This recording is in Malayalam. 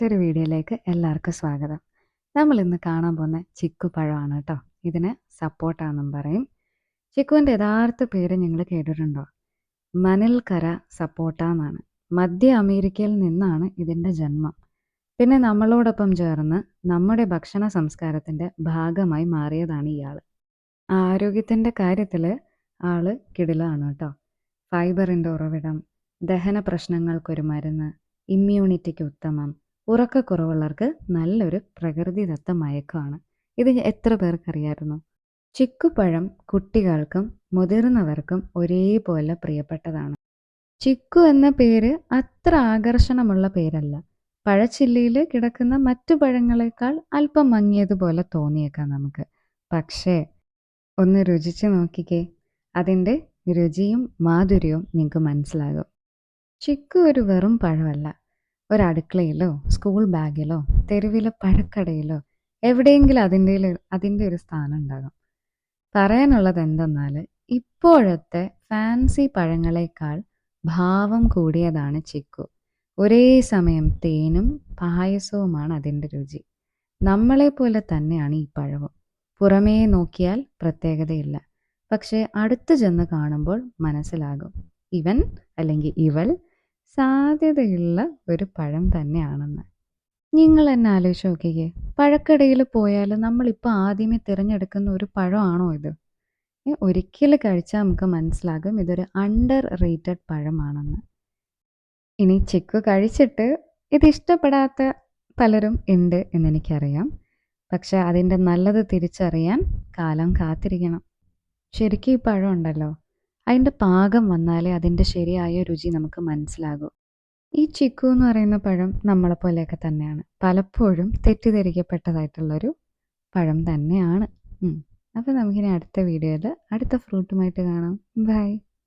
മറ്റൊരു വീഡിയോയിലേക്ക് എല്ലാവർക്കും സ്വാഗതം. നമ്മൾ ഇന്ന് കാണാൻ പോകുന്ന ചിക്കു പഴമാണ് കേട്ടോ. ഇതിന് സപ്പോട്ടാന്നും പറയും. ചിക്കുവിൻ്റെ യഥാർത്ഥ പേര് നിങ്ങൾ കേട്ടിട്ടുണ്ടോ? മനിൽക്കര സപ്പോട്ട എന്നാണ്. മധ്യ അമേരിക്കയിൽ നിന്നാണ് ഇതിൻ്റെ ജന്മം. പിന്നെ നമ്മളോടൊപ്പം ചേർന്ന് നമ്മുടെ ഭക്ഷണ സംസ്കാരത്തിൻ്റെ ഭാഗമായി മാറിയതാണ് ഇയാൾ. ആരോഗ്യത്തിൻ്റെ കാര്യത്തിൽ ആള് കിടിലാണ് കേട്ടോ. ഫൈബറിൻ്റെ ഉറവിടം, ദഹന പ്രശ്നങ്ങൾക്കൊരു മരുന്ന്, ഇമ്മ്യൂണിറ്റിക്ക് ഉത്തമം, ഉറക്കക്കുറവുള്ളവർക്ക് നല്ലൊരു പ്രകൃതിദത്ത മയക്കമാണ്. ഇത് എത്ര പേർക്കറിയായിരുന്നു? ചിക്കുപഴം കുട്ടികൾക്കും മുതിർന്നവർക്കും ഒരേപോലെ പ്രിയപ്പെട്ടതാണ്. ചിക്കു എന്ന പേര് അത്ര ആകർഷണമുള്ള പേരല്ല. പഴച്ചില്ലയിൽ കിടക്കുന്ന മറ്റു പഴങ്ങളെക്കാൾ അല്പം മങ്ങിയതുപോലെ തോന്നിയേക്കാം നമുക്ക്. പക്ഷേ ഒന്ന് രുചിച്ച് നോക്കിക്കേ, അതിൻ്റെ രുചിയും മാധുര്യവും നിങ്ങൾക്ക് മനസ്സിലാകും. ചിക്കു ഒരു വെറും പഴമല്ല. ഒരടുക്കളയിലോ സ്കൂൾ ബാഗിലോ തെരുവിലെ പഴക്കടയിലോ എവിടെയെങ്കിലും അതിൻ്റെ ഒരു സ്ഥാനം ഉണ്ടാകും. പറയാനുള്ളത് എന്തെന്നാൽ ഇപ്പോഴത്തെ ഫാൻസി പഴങ്ങളെക്കാൾ ഭാവം കൂടിയതാണ് ചിക്കു. ഒരേ സമയം തേനും പായസവുമാണ് അതിൻ്റെ രുചി. നമ്മളെപ്പോലെ തന്നെയാണ് ഈ പഴവും. പുറമേ നോക്കിയാൽ പ്രത്യേകതയില്ല, പക്ഷേ അടുത്ത് ചെന്ന് കാണുമ്പോൾ മനസ്സിലാകും ഇവൻ അല്ലെങ്കിൽ ഇവൾ സാധ്യതയുള്ള ഒരു പഴം തന്നെയാണെന്ന്. നിങ്ങൾ എന്നെ ആലോചിച്ച് നോക്കിക്കേ, പഴക്കടയിൽ പോയാൽ നമ്മളിപ്പോൾ ആദ്യമേ തിരഞ്ഞെടുക്കുന്ന ഒരു പഴമാണോ ഇത്? ഒരിക്കൽ കഴിച്ചാൽ നമുക്ക് മനസ്സിലാകും ഇതൊരു അണ്ടർ റേറ്റഡ് പഴമാണെന്ന്. ഇനി ചിക്കു കഴിച്ചിട്ട് ഇത് ഇഷ്ടപ്പെടാത്ത പലരും ഉണ്ട് എന്നെനിക്കറിയാം. പക്ഷെ അതിൻ്റെ നല്ലത് തിരിച്ചറിയാൻ കാലം കാത്തിരിക്കണം. ശരിക്കും ഈ പഴം ഉണ്ടല്ലോ, അതിൻ്റെ പാകം വന്നാലേ അതിൻ്റെ ശരിയായ രുചി നമുക്ക് മനസ്സിലാകൂ. ഈ ചിക്കു എന്ന് പറയുന്ന പഴം നമ്മളെപ്പോലെയൊക്കെ തന്നെയാണ്. പലപ്പോഴും തെറ്റിദ്ധരിക്കപ്പെട്ടതായിട്ടുള്ളൊരു പഴം തന്നെയാണ്. അപ്പോൾ നമുക്കിനി അടുത്ത വീഡിയോയിൽ അടുത്ത ഫ്രൂട്ടുമായിട്ട് കാണാം. ബൈ.